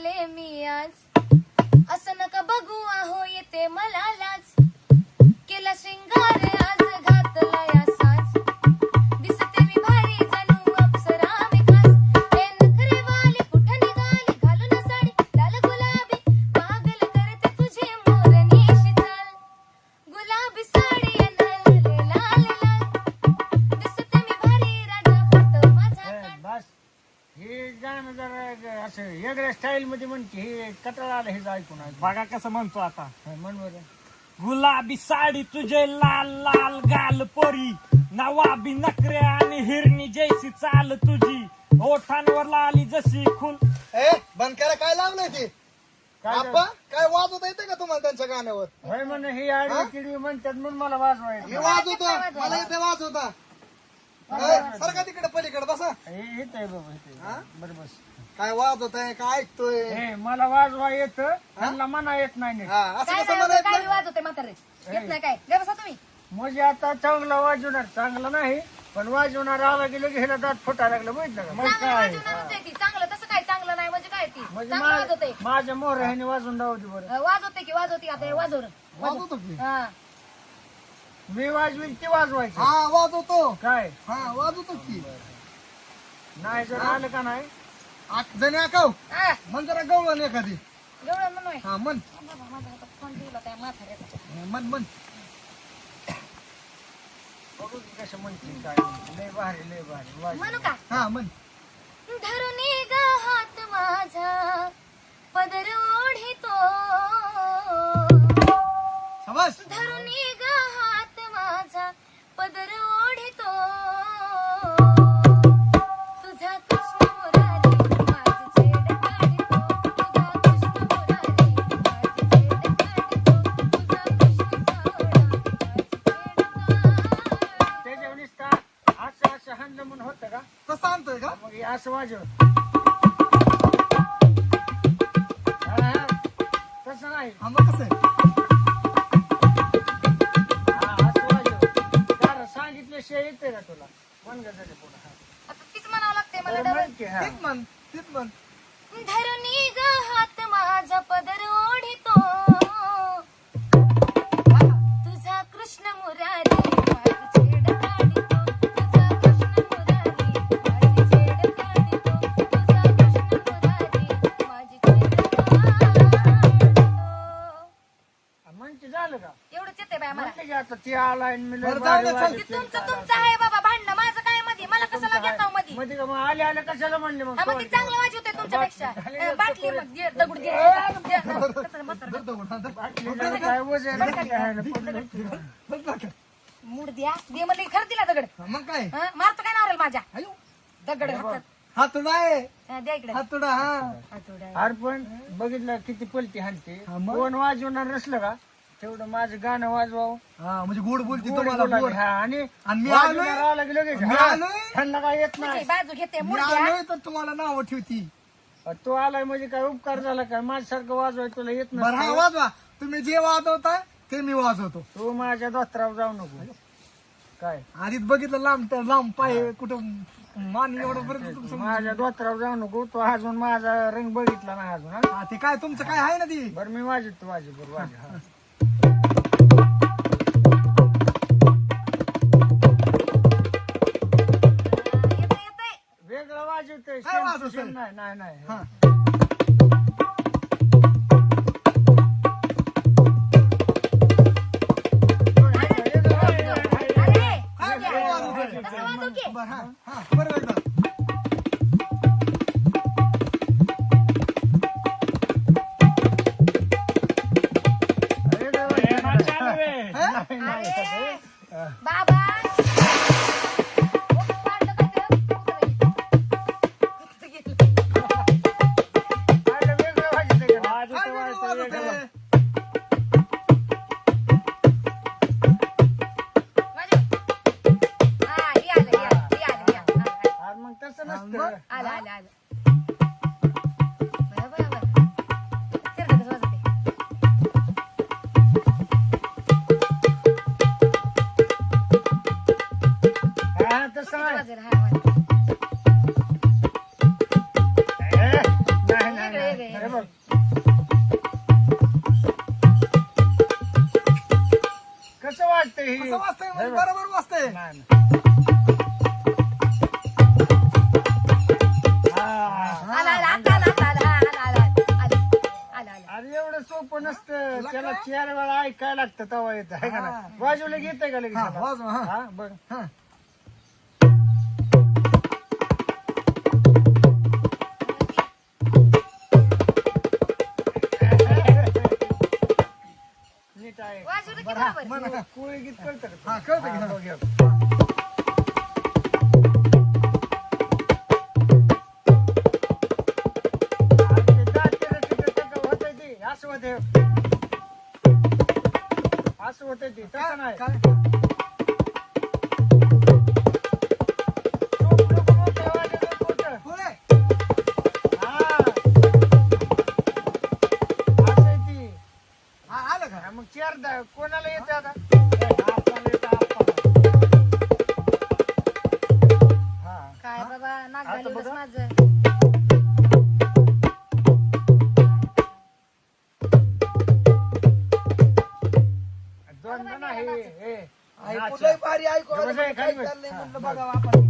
आले मी आज असं नका बघू आहो येते मला लाज केला श्रृंगार आज घातला या साज दिसते मी भारी जणू अप्सरा मी खास हे नखरे वाली कुठं निघाली घालून साडी लाल गुलाबी पागल करते तुझी मोरनीशी चाल गुलाबी साडी लाल लाल दिसते मी भारी राजा फोटो माझा बस हे गाणं जरा असं वेगळ्या स्टाईल मध्ये म्हणते हे कटाळा आलं हे ऐकून बघा कसं म्हणतो आता. म्हण बरं. गुलाबी साडी तुझे लाल लाल गाल पोरी नवाबी नखरे आणि हिरणी जैसी चाल तुझी ओठांवर लाली जशी खुल. ए बंद करा. काय लावलंय ते काय आप्पा? काय वाजवता येते का तुम्हाला त्यांच्या गाण्यावर? होय म्हण ही आडवी तिडवी म्हणतात म्हणून मला वाजवायचं मी वाजवतो. मला इथे वाजवता. सारखा तिकडे पलीकडे बसा. येत आहे बाबा येत हा? बरं बस काय वाजवताय? काय ऐकतोय? हे मला वाजवा येतं त्यांना म्हणा येत नाही नीट. हा असं काय कसं नाही म्हणायचं? काय वाजवते म्हातारे येत नाही काय गे बसा तुम्ही म्हणजे आता चांगला वाजवणार चांगला नाही पण वाजवणार आला गेलो की ह्याला दात फुटायला लागलं माहित का मग चांगलं काय वाजवणारच आहे ती चांगलं तसं काय चांगलं नाही म्हणजे काय ती म्हणजे चांगलं वाजवते माझ्या मोर ह्याने वाजवून दावती बरं वाजवते की वाजवते आता हे वाजव वाजवतो की? हा मी वाजवीन ती वाजवायची हा वाजवतो. काय हा वाजवतो की. नाही जर आलं का नाही जणी आकाव हा, मन जरा गवळण एखादी. एवढं म्हणून हा मन माझा हातात फोन ठेवला त्या म्हाताऱ्याचा मन मन बघू की कसं म्हणते काय म्हणते. लय भारी वाजव. म्हणू का हा मन. धरून ग हात माझा पदर ओढितो शाबास. धरून ग हात माझा पदर ओढितो तुझा कृष्ण मुरारी माझी छेड काढितो तुझा कृष्ण मुरारी माझी छेड काढितो तुझा कृष्ण सावळा माझी छेड काढितो त्याच्या निसता असं हाणलं म्हणून होतं का तसं आणतोय का? मग हे असं वाजव हा, तसं नाही हा मग कसं आहे? हा, असं वाजव कारण सांगितल्याशिवाय येते का तुला मन ग झाले पुढं हा. आता तीच म्हणावं लागते मला बरं डबल म्हण की, हा. तीच मन तीच मन. धरुनी ग हात माझा पदर ओढितो तुझा कृष्ण मुरारी माझी छेड काढितो तुझा कृष्ण मुरारी माझी छेड काढितो तुझा कृष्ण मुरारी माझी छेड काढितो म्हणते झालं का एवढंच येते बाय मला म्हणते की आता ती आलाय आणि मी लय बरं, भारी जाऊ दे, वाजवते. ते तुमचं आहे बाबा भांडणं माझं काय मध्ये मला कशाला घेता मध्ये मध्ये का मग आले कशाला म्हणले मग हा मग ती चांगलं वाजवते तुमच्यापेक्षा बाटली मग दे, दगड दे कसं म्हातारं बाटलीला काय वजन नाही घ्यायला पडलं. मूड द्या दे म्हणले खरं दिला दगड मग काय? हं? मारतो काय नावरेल माझ्या आयो. दगड हातात हातुडा आहे. हं, द्या इकडे हातुडा हा. हातोडा. अरे पण बघितलं किती पलटी हाणते हा मग? कोण वाजवणार नसलं का तेवढं माझं गाणं वाजवावं हा म्हणजे गोड बोलती गोड तुम्हाला बोलायचं. गोड. हा, आणि आणि मी वाजवणार आलोय. आलं की लगेच मी हा, आलोय. ह्यांना काय येत तुझी नाही बाजू घेते मी मूड द्या आलोय तर तुम्हाला नाव ठेवती. तो आलाय म्हणजे काय उपकार झाला काय माझ्यासारखं वाजवाय तुला येत बरं हा नसतं वाजवा. तुम्ही जे वाजवता ते मी वाजवतो. तू माझ्या दोस्तराव जाऊ नको काय आधीच बघितलं लांब पाय कुठं मान एवढं पर्यंत तुमचं. माझ्या दोस्तराव जाऊ नको तो अजून माझा रंग बघितला नाही अजून हा? हा, ते काय तुमचं काय आहे ना ती. बरं मी वाजवतो बरोबर वाजव हा. येते येते वेगळं वाजवतोय काय वाजवतोय? नाही नाही नाही हा. अरे काय द्या. वाजवतोय? तसं वाजव की बरं हा हा बरं एकदा. अरे देवा. हे ना चालू आहे. हा? अरे बाबा ओ, पाडलं का ते? कुठं गेलं? म्हणजे बरोबर वाजतंय. नाही, नाही. हा. आला आला आता आला आला आला आला आला आला आला आला. अरे एवढं सोपं नसतं त्याला 4 वेळा ऐकायला लागतं तेव्हा येतं आहे का ना बाजूला घेतंय का लगेच हा, त्याला? वाजवा, हा. हा बरं हा. नीट आहे वाजवलं की बरोबर. म्हणा. कोळी गीत कळतं का हा, कळतं की, हा, हा. बघ, अरे ते दातेलं तिथं त्याचं होतंय ते, असं होतंय. असं होतंय ते तसं नाही काय? खूप लोकं मोठं वाजवतात मोठं. होय. हा. असं आहे ती. हा, आलं का? हा, मग 4 कोणाला येते आता आपल्याला येतं आपल्याला. हा काय बाबा नाक आता घालवलंच बघा. माझं. दोनदा नाही हे ऐकू लय भारी ऐकू आलं. बस आहे, काय खाली बस. चाललंय हा, म्हणलं बस. बघावं आपण.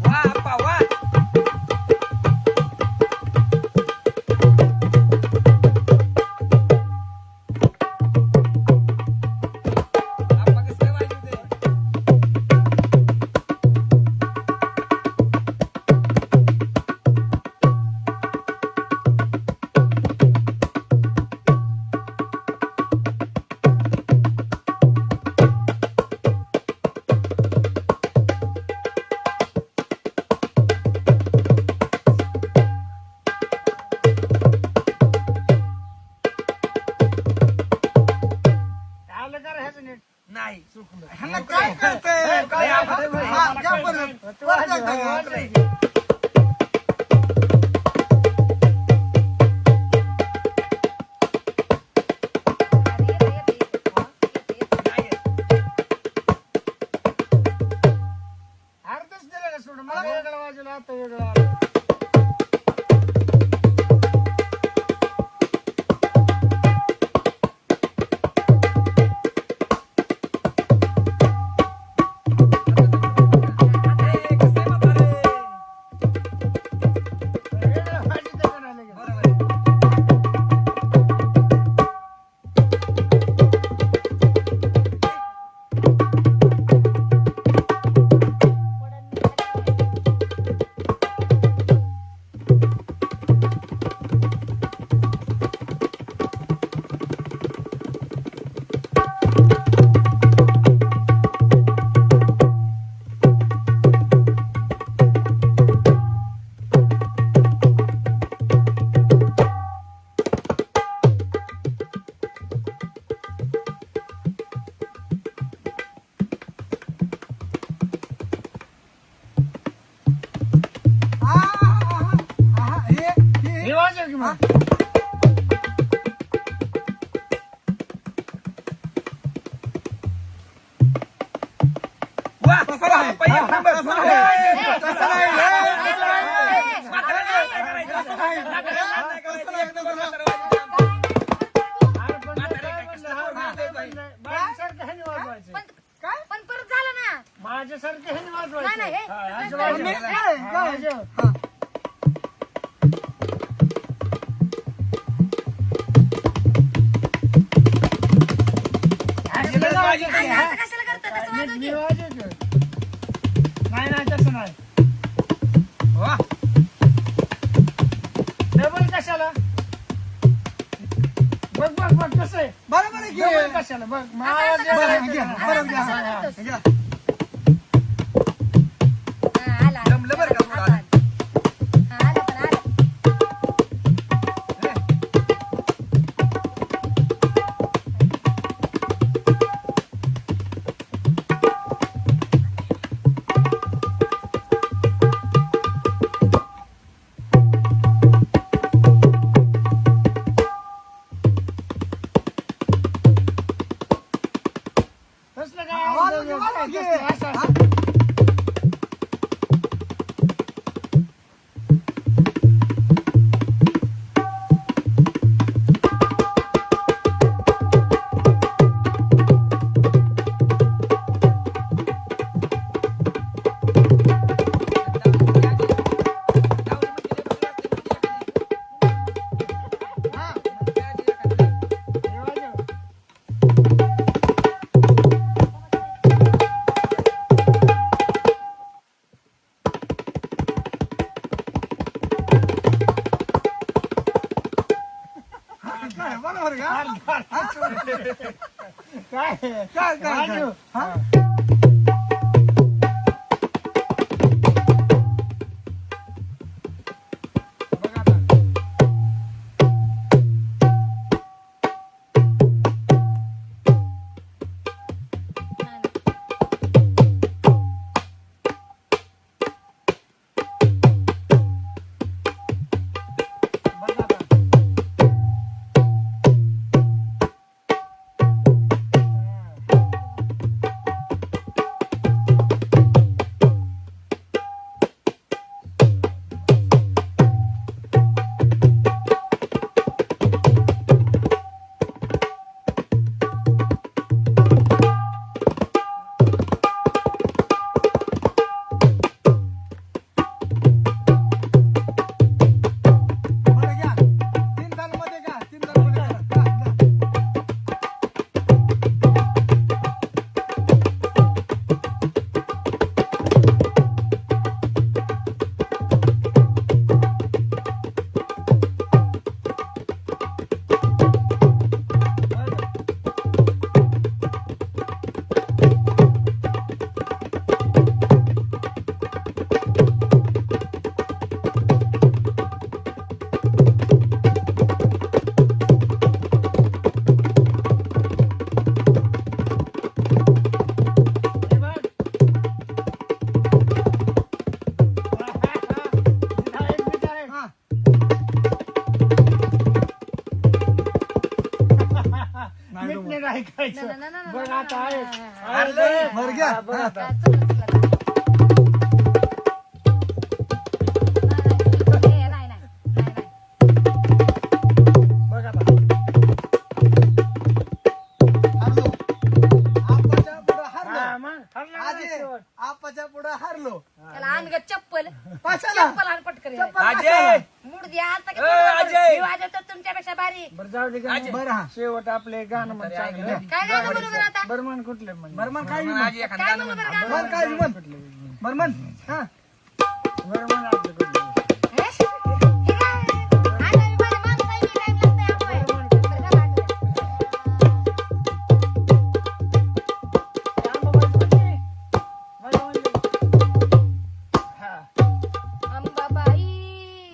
वा आप्पा वा. आप्पा कसं काय वाजवते? आलं का रे ह्याचं नीट नाही चुकलं ह्यांना काय कळतंय? काय हा, आपलं बाई? हा, मला या कळतंय. परत. तू परत वाजव, एकदा वाजव. घ्या. अरे येते, येते, येते. येते, येते. नाही येत. अर्धच दिलं का सोडून मला वेगळं वाजवलं आता वेगळं आलं. ए, कसं आहे म्हातारे? वेगळं वाजवतं का नाही लगेच? बरोबर आहे. पडन मी खाली. हा, हा, हा, हा, हे. हे वाजव की मग वा तसं नाही. आप्पा, एक नंबर. तसं नाही. तसं नाही. हे, तसं नाही. म्हातारे नाही करायचं. नाही करायचं. तसं नाही, तसं नाही. अरे पण म्हातारे काय काय म्हणलं, कसं हा, बोलतोय म्हणलं, बाई? माझ्यासारखं ह्याने वाजवायचं पण पण परत झालं ना. माझ्यासारखं ह्याने नाही, वाजवायचं नाही, हे. हा, असं नाही, वाजव. नाही, हा, काय? वाजव. हा. असं नाही वाजवायचं, आणि हा. असं कशाला करता तसं वाजव मी की. वाजवतो. नाही नाही तसं नाही वा. डबल कशाला बघ बघ बघ कसं आहे बरोबर आहे की? डबल कशाला बघ मला असं बरं, जे- घ्या, बरं, घ्या. असं करतोस. घ्या. हा, आला. जमलं बरं का, आता आलं. हा, आलं पण आलं. बरोबर का काय काय काय राजू, हा? बघ आता. बघ आता. बरं घ्या 3 ताल मध्ये घ्या 3 ताल मध्ये घ्या. घ्या. हे बघ. विधायक, विधायक. हा. नाही नीट नीट ऐकायचं. नाही, नाही, नाही, बघ नाही, आता नाही, आहे. नाही, नाही, आहे नाही. बघ. बरं घ्या. हा, बघ हा. आता. चला, चला, चला. नाही, नाही, नाही, नाही, नाही. बघ आता. हारलो आपाच्या पुढं हारलो हा, मग हरला ना आजे शेवट. आपाच्या पुढं हारलो त्याला आण ग चप्पल कशाला चप्पल आण पटकन चप्पल अजय! कशाला? मूड द्या आता की अजय! मी वाजवतो तुमच्यापेक्षा भारी बरं जाऊ दे का मग. बरं हा शेवट आपले गाणं म्हण चांगलं. काय गाणं म्हणू बरं आता बरं म्हण कुठले म्हण. बरं मन काय म्हण काय म्हणू बरं गाणं मन काय म्हण बरं म्हण हा बरं म्हण आपलं कुठलं. हे? हे काय? आता मी माझ्या माणसाला बी time लागतंय आपण. बरं का गाणं?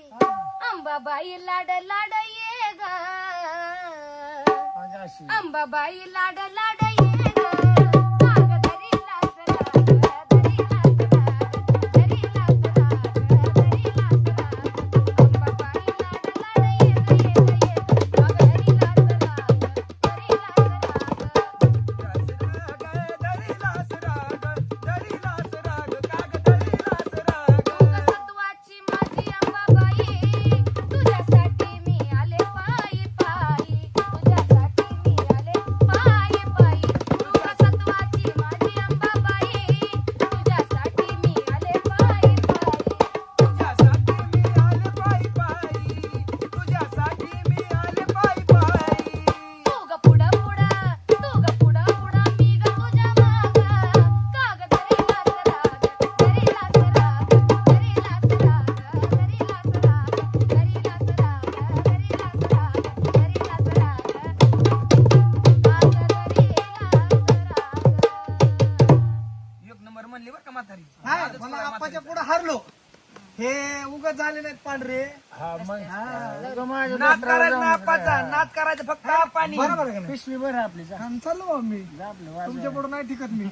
अंबाबाई लाड लाड ये ग अंबाबाई लाड लाड ये ग माग धरी लास लाग, धरी लास लाग, धरी लास लाग, धरी लास लाग. अंबाबाई लाड लाड ये ग, ये ग, ये ग. माग धरी लास लाग, धरी लास लाग. सत्वाची माझी अंबाबाई तुझ्यासाठी मी आले पायी पायी तुझ्यासाठी मी आले पायी पायी सत्वाची माझी अंबाबाई तुझ्यासाठी मी आले पायी पायी तू ग पुढं पुढं तू ग पुढं पुढं मी ग तुझ्या माग काग धरी लास राग धरी लास राग धरी लास राग धरी लास राग धरी लास राग धरी लास राग धरी लास राग काग धरी लास राग हा मला आपाच्या पुढं हारलो हे उगाच झाले नाहीत पांढरे हा मग हा. माझ्या नाद डोक्यावर करायचं जाऊन ना नका आपाचा काय. नाद करायचं फक्त पाणी बरोबर आहे का नाही पिशवी बरं आपली जा. चाललो बा मी जा आपलं वाजवा. तुमच्या पुढं नाही टिकत मी